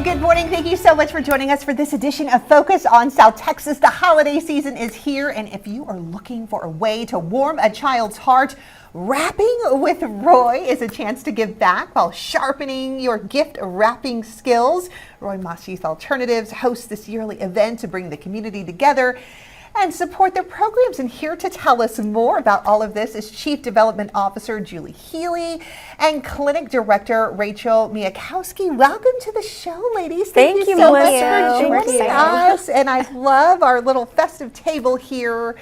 good morning. Thank you so much for joining us for this edition of Focus on South Texas. The holiday season is here, and if you are looking for a way to warm a child's heart, Wrapping with Roy is a chance to give back while sharpening your gift wrapping skills. Maas Youth Alternatives hosts this yearly event to bring the community together and support their programs. And here to tell us more about all of this is Chief Development Officer Julie Healy and Clinic Director Rachel Mialkowski. Welcome to the show, ladies. Thank you so much for joining us. And I love our little festive table here.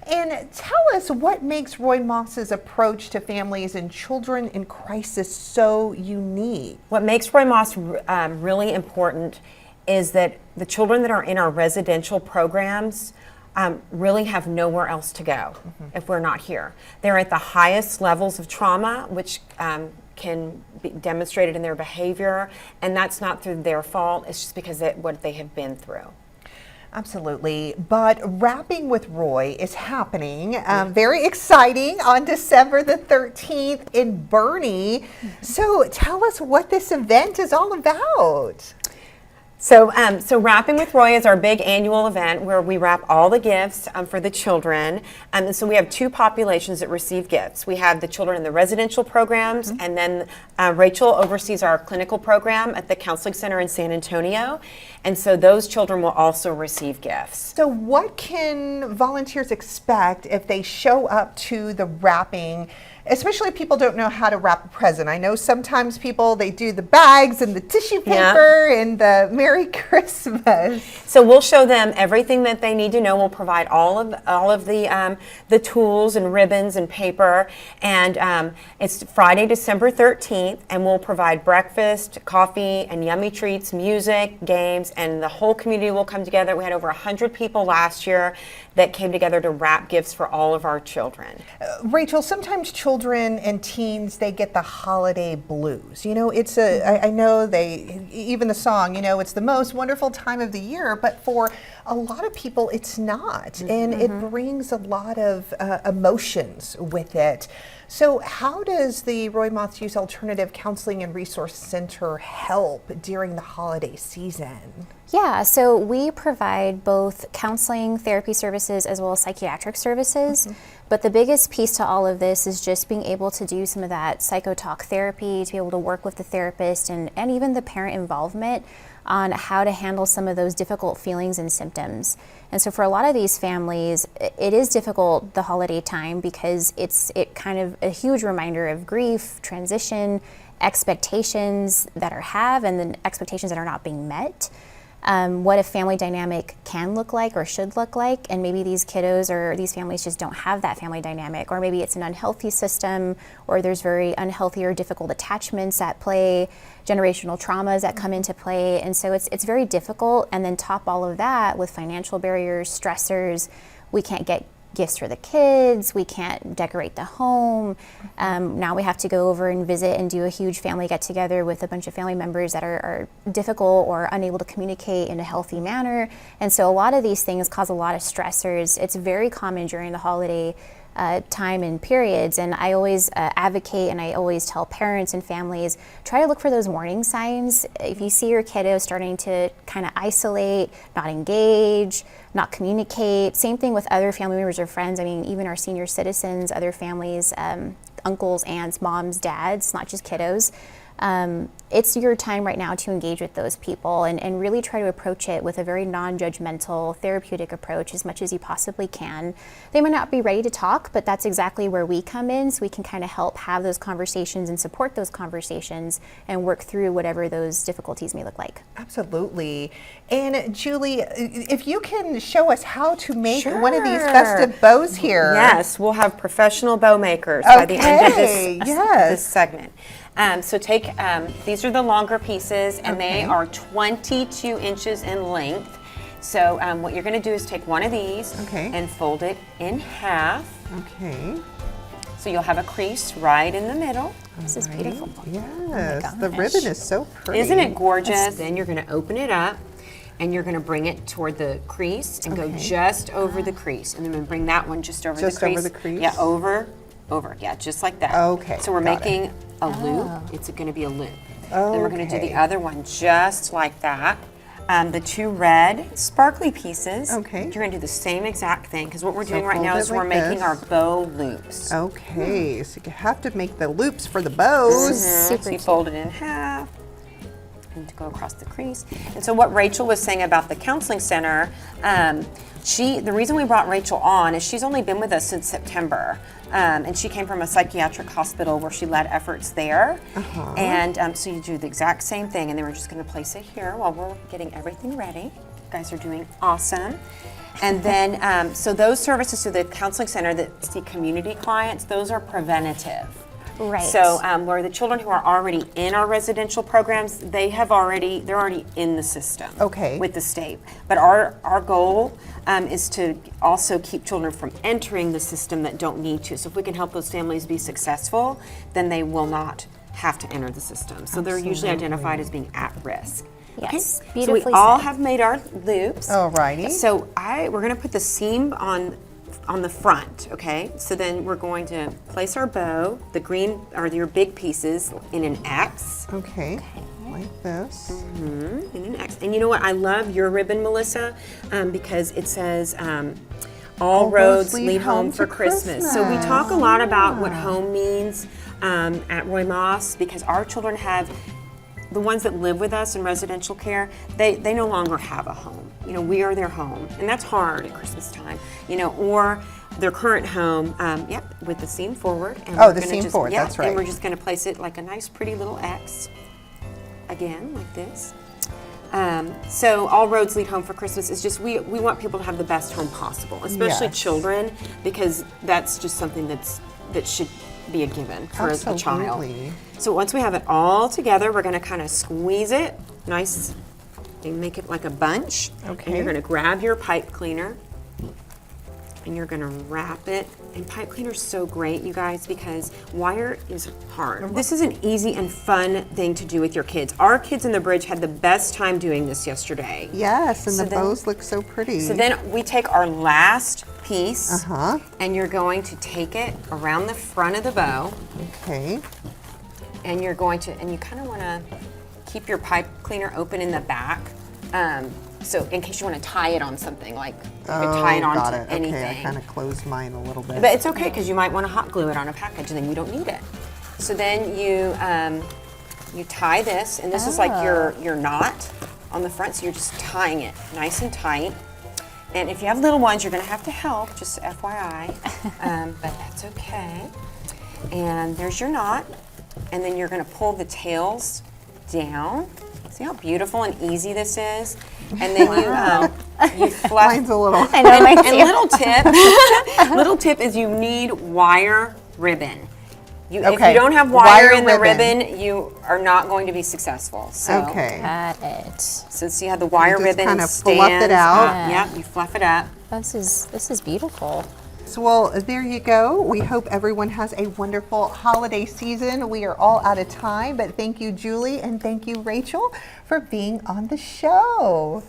And tell us what makes Roy Maas's approach to families and children in crisis so unique. What makes Roy Maas really important is that the children that are in our residential programs really have nowhere else to go if we're not here. They're at the highest levels of trauma, which can be demonstrated in their behavior, and that's not through their fault. It's just because of what they have been through. Absolutely. But Wrapping with Roy is happening, very exciting, on December the 13th in Boerne. So tell us what this event is all about. So Wrapping with Roy is our big annual event where we wrap all the gifts for the children. And so we have two populations that receive gifts. We have the children in the residential programs, and then Rachel oversees our clinical program at the Counseling Center in San Antonio. And so those children will also receive gifts. So what can volunteers expect if they show up to the wrapping? Especially if people don't know how to wrap a present. I know sometimes people, they do the bags and the tissue paper and the Merry Christmas. So we'll show them everything that they need to know. We'll provide all of the tools and ribbons and paper. And it's Friday, December 13th, and we'll provide breakfast, coffee, and yummy treats, music, games, and the whole community will come together. We had over 100 people last year that came together to wrap gifts for all of our children. Rachel, sometimes children and teens, they get the holiday blues. You know, it's I know even the song, you know, it's the most wonderful time of the year, but for a lot of people, it's not. And it brings a lot of emotions with it. So how does the Roy Maas Youth Alternative Counseling and Resource Center help during the holiday season? Yeah, so we provide both counseling, therapy services, as well as psychiatric services. But the biggest piece to all of this is just being able to do some of that psychotalk therapy, to be able to work with the therapist and even the parent involvement on how to handle some of those difficult feelings and symptoms. And so for a lot of these families, it is difficult the holiday time because it's kind of a huge reminder of grief, transition, expectations that and then expectations that are not being met. What a family dynamic can look like or should look like, and maybe these kiddos or these families just don't have that family dynamic, or maybe it's an unhealthy system, or there's very unhealthy or difficult attachments at play, generational traumas that come into play, and so it's very difficult. And then top all of that with financial barriers, stressors. We can't get gifts for the kids, we can't decorate the home. Now we have to go over and visit and do a huge family get together with a bunch of family members that are difficult or unable to communicate in a healthy manner. And so a lot of these things cause a lot of stressors. It's very common during the holiday time and periods, and I always advocate and I always tell parents and families, try to look for those warning signs. If you see your kiddo starting to kind of isolate, not engage, not communicate, same thing with other family members or friends. I mean, even our senior citizens, other families, uncles, aunts, moms, dads, not just kiddos. It's your time right now to engage with those people and really try to approach it with a very non-judgmental, therapeutic approach as much as you possibly can. They might not be ready to talk, but that's exactly where we come in, so we can kind of help have those conversations and support those conversations and work through whatever those difficulties may look like. Absolutely. And Julie, if you can show us how to make one of these festive bows here. Yes, we'll have professional bow makers by the end of this segment. So take, these are the longer pieces, and they are 22 inches in length. So what you're going to do is take one of these and fold it in half. Okay. So you'll have a crease right in the middle. This is beautiful. Yes, the ribbon is so pretty. Isn't it gorgeous? Then you're going to open it up, and you're going to bring it toward the crease and go just over the crease. And then we'll bring that one just over the crease. Just over the crease? Yeah, over, yeah, just like that. Okay. So we're making a loop. It's going to be a loop. Then we're going to do the other one just like that. The 2 red sparkly pieces. Okay. You're going to do the same exact thing because what we're doing right fold now it is we're like making this. our bow loops. Okay, so you have to make the loops for the bows. So you fold it in half and to go across the crease. And so what Rachel was saying about the counseling center, the reason we brought Rachel on is she's only been with us since September. And she came from a psychiatric hospital where she led efforts there. And so you do the exact same thing, and then we're just going to place it here while we're getting everything ready. You guys are doing awesome. And then, so those services to the counseling center, that's the community clients, those are preventative. Right. So where the children who are already in our residential programs, they're already in the system. Okay. With the state. But our goal is to also keep children from entering the system that don't need to. So if we can help those families be successful, then they will not have to enter the system. So they're usually identified as being at risk. Yes, Okay? beautifully So we all said. have made our loops. Alrighty. So we're going to put the seam on the front, okay? So then we're going to place our bow, the green, or your big pieces, in an X. Okay, like this. In an X. And you know what? I love your ribbon, Melissa, because it says, all roads lead home for Christmas. So we talk a lot about what home means at Roy Maas, because our children have, the ones that live with us in residential care, they no longer have a home. You know, we are their home, and that's hard at Christmas time. You know, or their current home, with the seam forward. And Oh, we're the gonna seam just, forward, yep, that's right. And we're just going to place it like a nice, pretty little X. Again, like this. So all roads lead home for Christmas is just we want people to have the best home possible, especially Yes. children, because that's just something that should be a given for a child. Absolutely. So once we have it all together, we're going to kind of squeeze it nice and make it like a bunch. Okay. And you're going to grab your pipe cleaner and you're going to wrap it. And pipe cleaner is so great, you guys, because wire is hard. This is an easy and fun thing to do with your kids. Our kids in the bridge had the best time doing this yesterday. Yes, and So the then- bows look so pretty. So then we take our last piece Uh-huh. and you're going to take it around the front of the bow. Okay. And you're going to, and you kind of want to keep your pipe cleaner open in the back. So in case you want to tie it on something, like you could tie it got onto it. anything. Okay, I kind of closed mine a little bit. But it's okay because you might want to hot glue it on a package and then you don't need it. So then you tie this, and this is like your knot on the front, so you're just tying it nice and tight. And if you have little ones, you're going to have to help, just FYI, but that's okay. And there's your knot, and then you're going to pull the tails down. See how beautiful and easy this is? And then you fluff. Mine's a little. I know, mine And too. little tip is you need wire ribbon. If Okay, you don't have wire in the ribbon. ribbon, you are not going to be successful. So, Okay. Got it. So see how the wire just ribbon kinda stands fluff it out. up. Yep, you fluff it up. This is beautiful. So, well, there you go. We hope everyone has a wonderful holiday season. We are all out of time, but thank you, Julie, and thank you, Rachel, for being on the show.